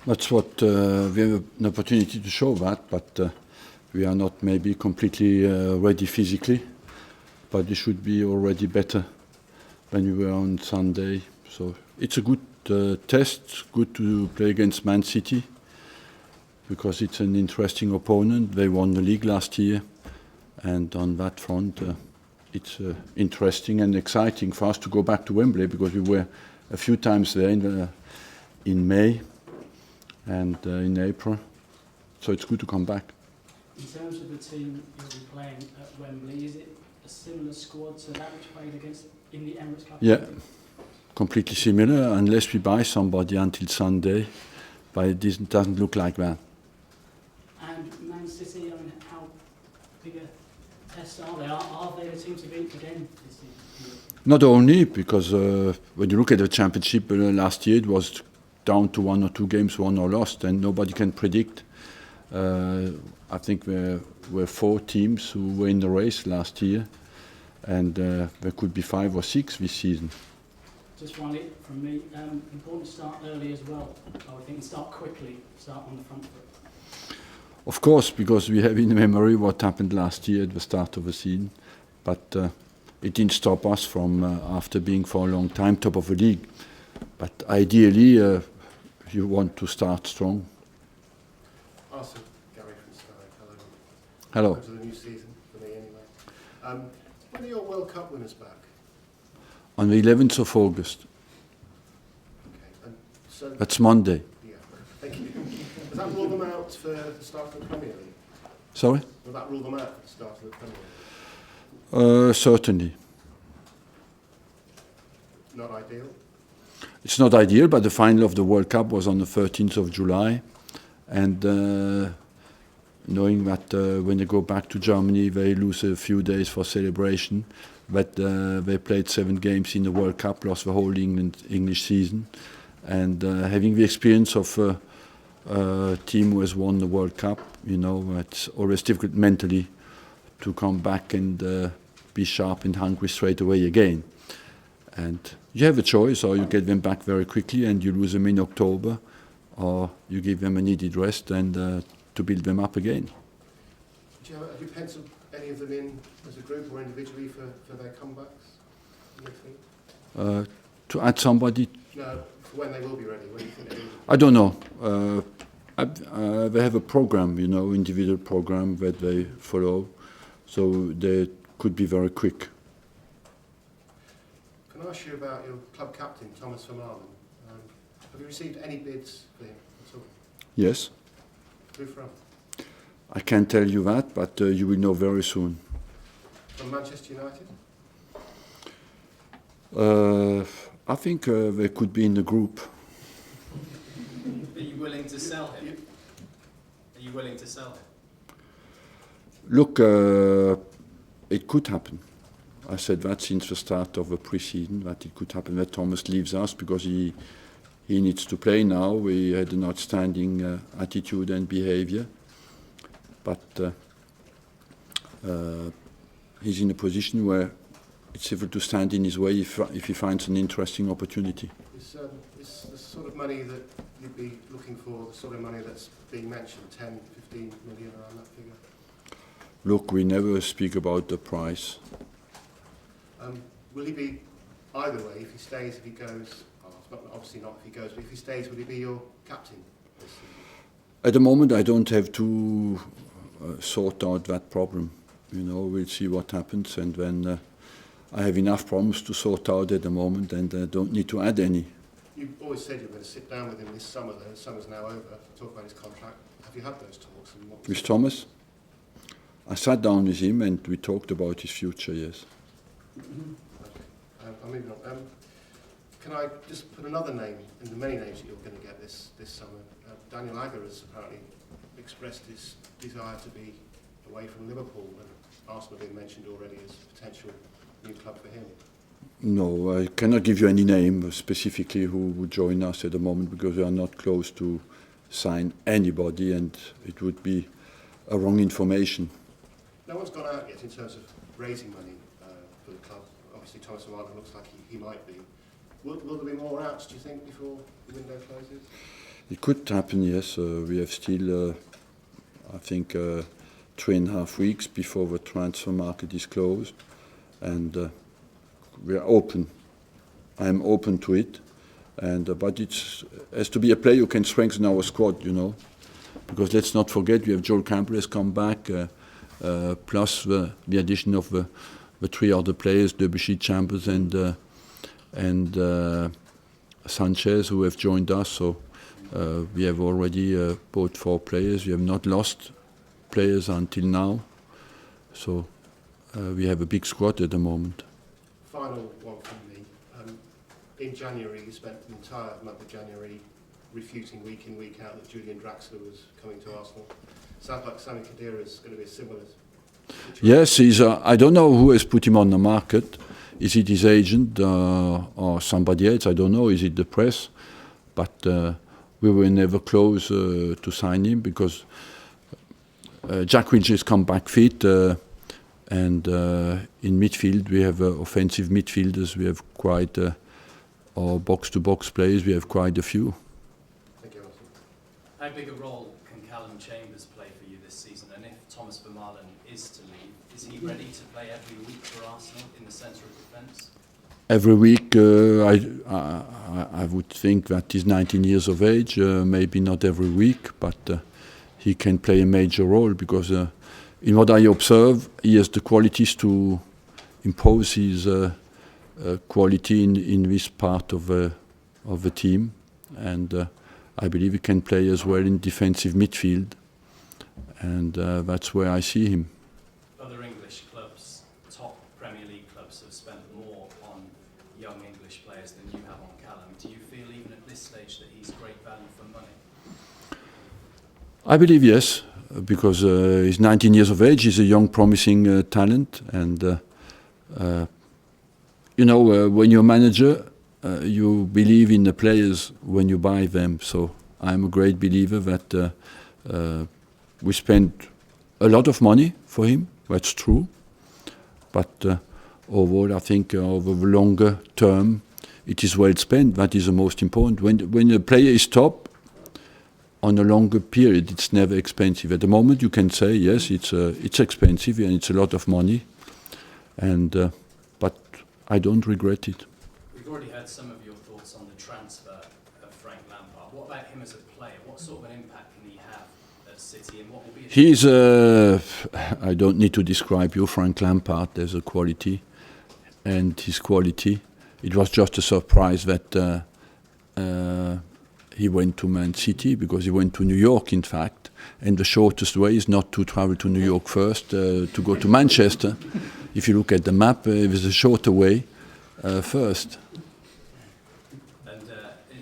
That's what we have an opportunity to show that, but we are not maybe completely ready physically, but it should be already better than we were on Sunday. So it's a good test, good to play against Man City, because it's an interesting opponent. They won the league last year, and on that front, it's interesting and exciting for us to go back to Wembley, because we were a few times there in May and in April, so it's good to come back. In terms of the team you'll be playing at Wembley, is it a similar squad to that which played against in the Emirates Cup? Yeah, completely similar, unless we buy somebody until Sunday, but it doesn't look like that. And Man City, I mean, how big a test are they? Are they the team to beat again this season? Not only because when you look at the championship last year, it was down to 1 or 2 games won or lost, and nobody can predict. I think there were 4 teams who were in the race last year, and there could be 5 or 6 this season. Just finally from me, important to start early as well. I would think start quickly, start on the front foot. Of course, because we have in memory what happened last year at the start of the season, but it didn't stop us from, after being for a long time top of the league. But ideally, you want to start strong. Awesome. Gary from Sky. Hello. Hello. Welcome to the new season, for me anyway. When are your World Cup winners back? On the 11th of August. Okay. And so, That's Monday. yeah, thank you. Does that rule them out for the start of the Premier League? Sorry? Will that rule them out for the start of the Premier League? Certainly. Not ideal? It's not ideal, but the final of the World Cup was on the 13th of July, and knowing that when they go back to Germany, they lose a few days for celebration, but they played 7 games in the World Cup, lost the whole English season, and having the experience of a team who has won the World Cup, you know, it's always difficult mentally to come back and be sharp and hungry straight away again. And you have a choice: or you get them back very quickly and you lose them in October, or you give them a needed rest and to build them up again. Have you penciled any of them in as a group or individually for their comebacks? To add somebody? No, for when they will be ready. When do you think they will? I don't know. They have a program, you know, individual program that they follow, so they could be very quick. Can I ask you about your club captain, Thomas Vermaelen? Have you received any bids for him at all? Yes. Who from? I can't tell you that, but you will know very soon. From Manchester United? I think they could be in the group. Are you willing to sell him? Are you willing to sell him? Look, it could happen. I said that since the start of the pre-season, that it could happen that Thomas leaves us because he needs to play now. We had an outstanding attitude and behavior, but he's in a position where it's difficult to stand in his way if he finds an interesting opportunity. Is the sort of money that you'd be looking for, the sort of money that's being mentioned, 10, 15 million, around that figure? Look, we never speak about the price. Will he be, either way, if he stays, if he goes, obviously not if he goes, but if he stays, will he be your captain this season? At the moment, I don't have to sort out that problem. You know, we'll see what happens, and when I have enough problems to sort out at the moment, and I don't need to add any. You've always said you were going to sit down with him this summer, though. The summer's now over, to talk about his contract. Have you had those talks? And what was With it? Thomas? I sat down with him and we talked about his future, yes. Okay. I'm moving on. Can I just put another name in the many names that you're going to get this summer? Daniel Agger has apparently expressed his desire to be away from Liverpool, and Arsenal have been mentioned already as a potential new club for him. No, I cannot give you any name specifically who would join us at the moment, because we are not close to sign anybody and it would be a wrong information. No one's gone out yet in terms of raising money for the club. Obviously, Thomas Vermaelen looks like he might be. Will there be more outs, do you think, before the window closes? It could happen, yes. We have still, I think, 3.5 weeks before the transfer market is closed, and we are open. I am open to it, and but it has to be a player who can strengthen our squad, you know, because let's not forget we have Joel Campbell has come back, plus the addition of the 3 other players, Debuchy, Chambers, and Sanchez, who have joined us. So we have already bought 4 players. We have not lost players until now. So we have a big squad at the moment. Final one from me. In January, you spent the entire month of January refuting week in, week out that Julian Draxler was coming to Arsenal. Sounds like Sami Khedira is going to be a similar situation. Yes, I don't know who has put him on the market. Is it his agent or somebody else? I don't know. Is it the press? But we were never close to sign him because Jack Wilshere has come back fit, and in midfield we have offensive midfielders. We have quite, or box-to-box players. We have quite a few. Thank you, Alison. How big a role can Callum Chambers play for you this season? And if Thomas Vermaelen is to leave, is he ready to play every week for Arsenal in the centre of defence? Every week, I would think that he's 19 years of age. Maybe not every week, but he can play a major role because, in what I observe, he has the qualities to impose his quality in this part of the team, and I believe he can play as well in defensive midfield, and that's where I see him. Other English clubs, top Premier League clubs, have spent more on young English players than you have on Callum. Do you feel even at this stage that he's great value for money? I believe yes, because he's 19 years of age. He's a young, promising talent, and you know, when you're a manager, you believe in the players when you buy them. So I'm a great believer that we spent a lot of money for him. That's true, but overall, I think over the longer term, it is well spent. That is the most important. When a player is top, on a longer period, it's never expensive. At the moment, you can say yes, it's expensive and it's a lot of money, and but I don't regret it. We've already heard some of your thoughts on the transfer of Frank Lampard. What about him as a player? What sort of an impact can he have at City, and what will be his... He's I don't need to describe you, Frank Lampard. There's a quality, and his quality. It was just a surprise that he went to Man City, because he went to New York, in fact, and the shortest way is not to travel to New York first, to go to Manchester. If you look at the map, there's a shorter way first. And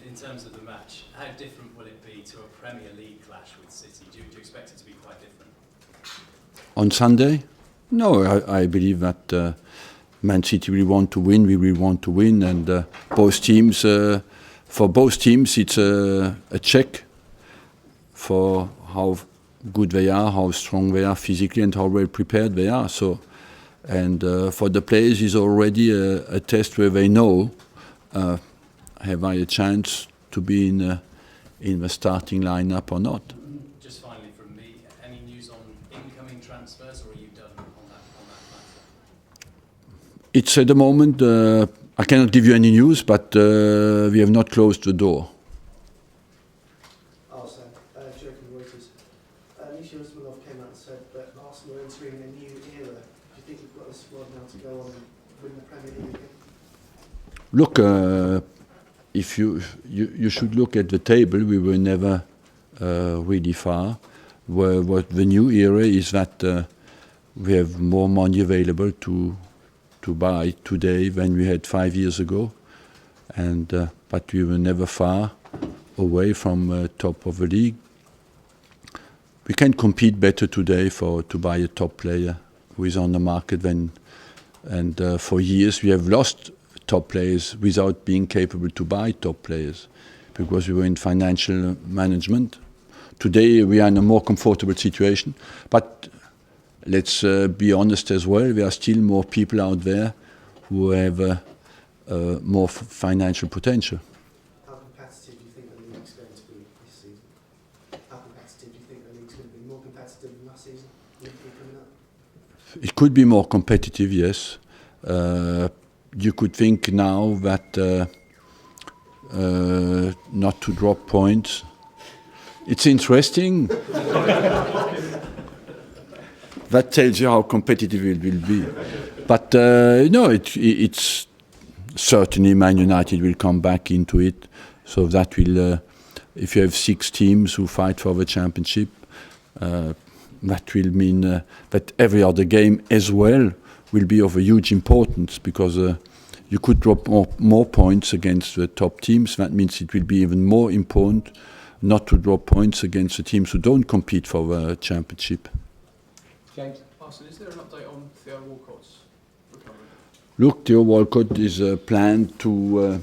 in terms of the match, how different will it be to a Premier League clash with City? Do you expect it to be quite different? On Sunday? No, I believe that Man City will want to win, we will want to win, and both teams, for both teams, it's a check for how good they are, how strong they are physically, and how well prepared they are. So, and for the players, it's already a test where they know, have I a chance to be in the starting lineup or not? Just finally from me, any news on incoming transfers, or are you done on that matter? It's at the moment, I cannot give you any news, but we have not closed the door. Arsene, Joachim Reuters. Misha Usmanov came out and said that Arsenal are entering a new era. Do you think we've got a squad now to go on and win the Premier League again? Look, if you should look at the table, we were never really far. What the new era is that we have more money available to buy today than we had 5 years ago, and but we were never far away from top of the league. We can compete better today to buy a top player who is on the market than, and for years we have lost top players without being capable to buy top players because we were in financial management. Today we are in a more comfortable situation, but let's be honest as well, there are still more people out there who have more financial potential. How competitive do you think the league's going to be this season? How competitive do you think the league's going to be? More competitive than last season? Liverpool coming up? It could be more competitive, yes. You could think now that not to drop points. It's interesting. That tells you how competitive it will be. But no, it's certainly Man United will come back into it. So that will, if you have 6 teams who fight for the championship, that will mean that every other game as well will be of a huge importance, because you could drop more points against the top teams. That means it will be even more important not to drop points against the teams who don't compete for the championship. James? Arsene, is there an update on Theo Walcott's recovery? Look, Theo Walcott is planned to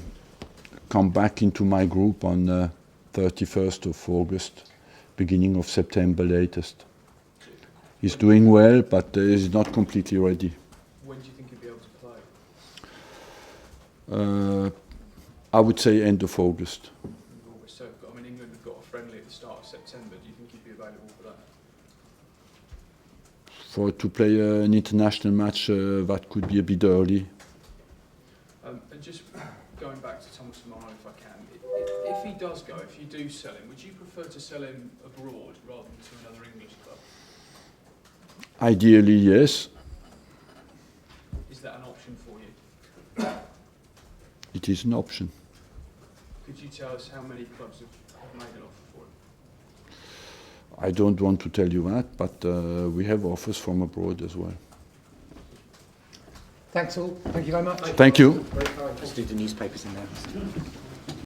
come back into my group on 31st of August, beginning of September latest. He's doing well, but he's not completely ready. When do you think he'll be able to play? I would say end of August. So, I mean, England have got a friendly at the start of September. Do you think he'd be available for that? To play an international match, that could be a bit early. And just going back to Thomas Lemar, if I can, if he does go, if you do sell him, would you prefer to sell him abroad rather than to another English club? Ideally, yes. Is that an option for you? It is an option. Could you tell us how many clubs have made an offer for him? I don't want to tell you that, but we have offers from abroad as well. Thanks all. Thank you very much. Thank you. Very kind. Let's do the newspapers in there.